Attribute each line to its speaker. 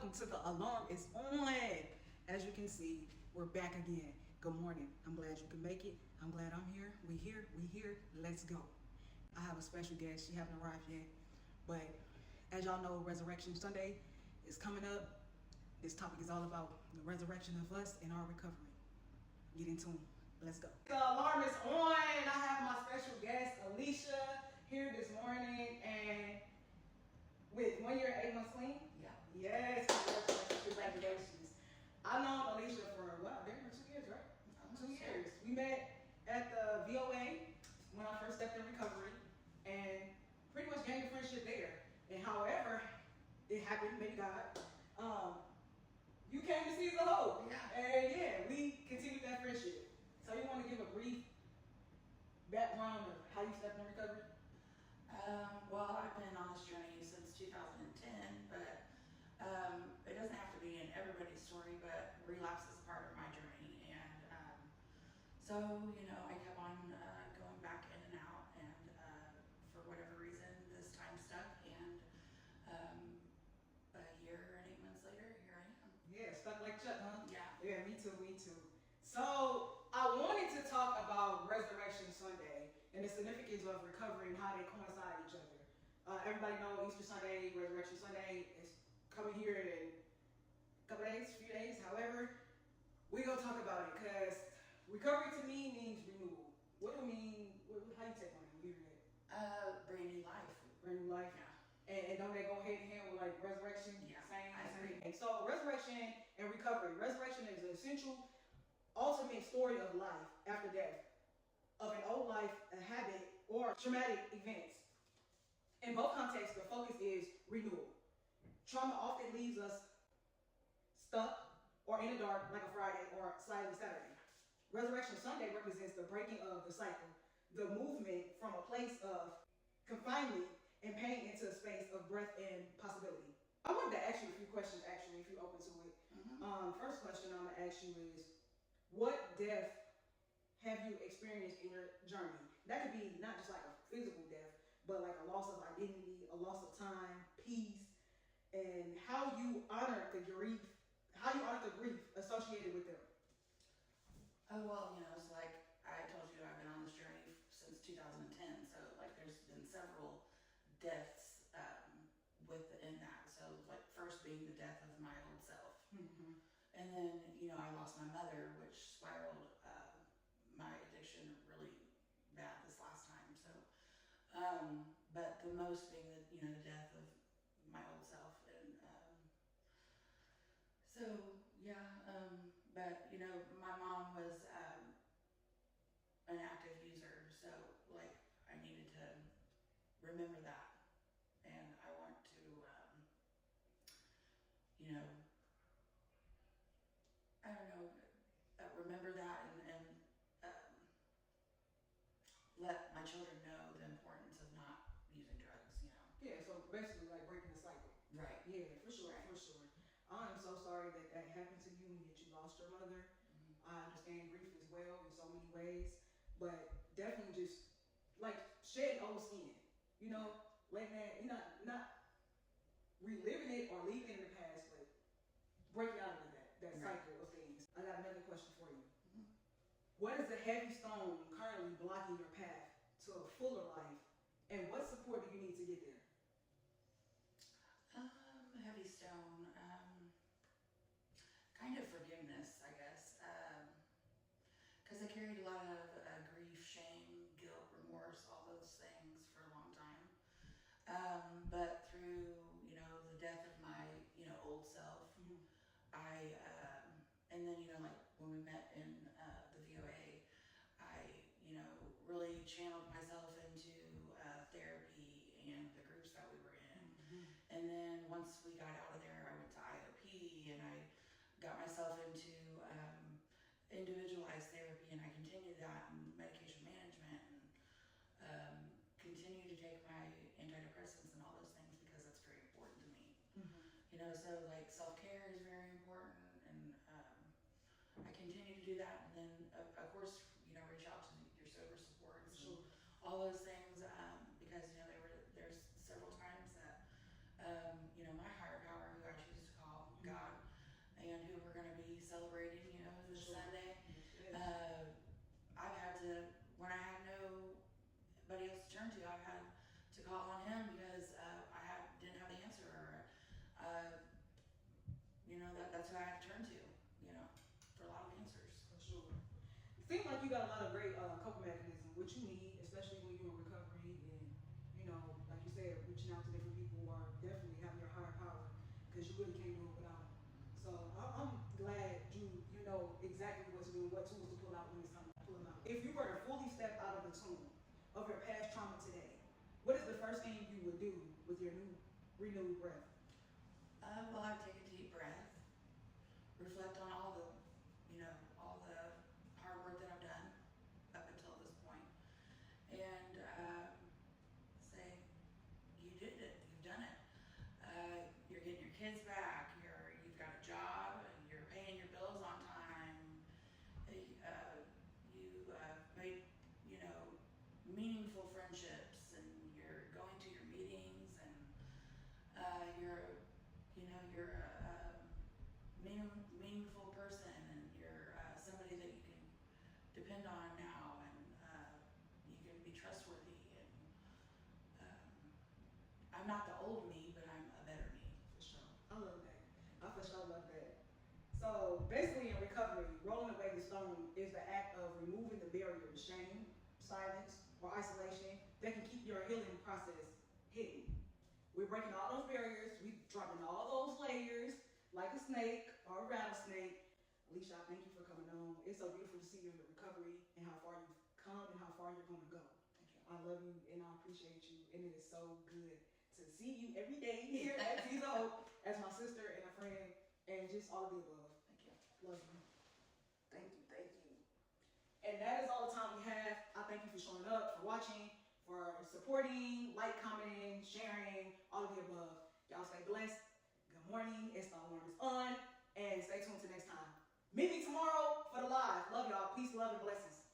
Speaker 1: welcome to the Alarm is On. As you can see, we're back again. Good morning. I'm glad you can make it. I'm glad I'm here. We here. Let's go. I have a special guest. She haven't arrived yet, but as y'all know, Resurrection Sunday is coming up. This topic is all about the resurrection of us and our recovery. Get into it. Let's go. The alarm is on. I have my special guest, Alicia, here this morning, and with 1 year, 8 months clean?
Speaker 2: Yeah.
Speaker 1: Yes, congratulations. I've known Alicia for, damn, 2 years, right? 2 years. We met at the VOA when I first stepped in recovery and pretty much gained a friendship there. And however, it happened, maybe God, you came to see the hope.
Speaker 2: Yeah.
Speaker 1: And yeah, we continued that friendship. So you want to give a brief background of how you stepped in recovery?
Speaker 2: Well, I've been on this journey since 2010, but it doesn't have to be in everybody's story, but relapse is part of my journey. And so, I kept on going back in and out, and for whatever reason, this time stuck, and a year and 8 months later, here I am.
Speaker 1: Yeah, stuck like Chuck, huh?
Speaker 2: Yeah.
Speaker 1: Yeah, me too. So I wanted to talk about Resurrection Sunday and the significance of recovery and how they coincide with each other. Everybody knows Easter Sunday, Resurrection Sunday is coming here in a couple days, few days. However, we're going to talk about it because recovery to me means renewal. What do you mean? How you take on it? You hear that?
Speaker 2: Brand new life.
Speaker 1: Brand new life.
Speaker 2: Yeah.
Speaker 1: And don't they go hand in hand with like resurrection?
Speaker 2: Yeah,
Speaker 1: Same.
Speaker 2: I agree.
Speaker 1: So resurrection and recovery. Resurrection is an essential, ultimate story of life after death, of an old life, a habit, or traumatic events. In both contexts, the focus is renewal. Trauma often leaves us stuck or in the dark like a Friday or slightly Saturday. Resurrection Sunday represents the breaking of the cycle, the movement from a place of confinement and pain into a space of breath and possibility. I wanted to ask you a few questions, actually, if you're open to it.
Speaker 2: Mm-hmm.
Speaker 1: First question I'm going to ask you is, what death have you experienced in your journey? That could be not just like a physical death, but like a loss of identity, a loss of time, peace, and how you honor the grief associated with them.
Speaker 2: Oh, well, it's like I told you, I've been on this journey since 2010, so like there's been several deaths within that. So like first being the death of my old self.
Speaker 1: Mm-hmm.
Speaker 2: And then, I lost my mother, which spiraled my addiction really bad this last time. So, but the most being the death of my old self. And so, yeah, but, my mom was an active user. So, like, I needed to remember that. And I want to, I don't know, remember that and let my children know the importance of not using drugs,
Speaker 1: Yeah, so basically like breaking the cycle.
Speaker 2: Right.
Speaker 1: Yeah, for sure,
Speaker 2: Right.
Speaker 1: for sure. I am so sorry that happened to you and that you lost your mother.
Speaker 2: Mm-hmm.
Speaker 1: I understand grief as well in so many ways, but definitely just like shedding old skin, letting that, not reliving it or leaving it in the past, but breaking out of that
Speaker 2: Right.
Speaker 1: cycle of things. I got another question for you.
Speaker 2: Mm-hmm.
Speaker 1: What is the heavy stone currently blocking your path to a fuller life, and what support do you need to get there?
Speaker 2: Heavy stone, kind of forgiveness, I guess, because I carried a lot of grief, shame, guilt, remorse, all those things for a long time. But through, the death of my, old self,
Speaker 1: Mm-hmm.
Speaker 2: and then, like when we met in the VOA, I, really channeled myself into therapy and the groups that we were in.
Speaker 1: Mm-hmm.
Speaker 2: And then once we got out of there, I went to IOP and I got myself into individualized therapy, and I continued that in medication management and continued to take my antidepressants and all those things because that's very important to me.
Speaker 1: Mm-hmm.
Speaker 2: So like self-care is very important, and I continue to do that, and then of course, reach out to your sober supports.
Speaker 1: Sure.
Speaker 2: All those things, because there's several times that my higher power, who I choose to call
Speaker 1: a lot of great coping mechanisms, what you need, especially when you're in recovery, and like you said, reaching out to different people are definitely having your higher power, because you really can't do it without them. So I'm glad you know exactly what to do and what tools to pull out when it's time to pull them out. If you were to fully step out of the tomb of your past trauma today, what is the first thing you would do with your new renewed breath?
Speaker 2: Well, I would take a deep breath, reflect on all the hard work that I've done up until this point, and say, you did it, you've done it. You're getting your kids back, you've got a job, you're paying your bills on time, you made, meaningful friendships, and you're going to your meetings, and you're a meaningful person, and you're somebody that you can depend on now, and you can be trustworthy, and I'm not the old me, but I'm a better me.
Speaker 1: For sure. I love that. I for sure love that. So basically in recovery, rolling away the stone is the act of removing the barrier to shame, silence, or isolation that can keep your healing process hidden. We're breaking all those barriers, we dropping all those layers like a snake or a rattlesnake. Alicia, I thank you for coming on. It's so beautiful to see you in your recovery and how far you've come and how far you're going to go.
Speaker 2: Thank you.
Speaker 1: I love you and I appreciate you, and it is so good to see you every day here at Season Hope as my sister and a friend, and just all of the above.
Speaker 2: Thank you.
Speaker 1: Love you. Thank you, thank you. And that is all the time we have. I thank you for showing up, for watching, for supporting, commenting, sharing, all of the above. Y'all stay blessed. Good morning. It's the alarm is on. And stay tuned till next time. Meet me tomorrow for the live. Love y'all. Peace, love, and blessings.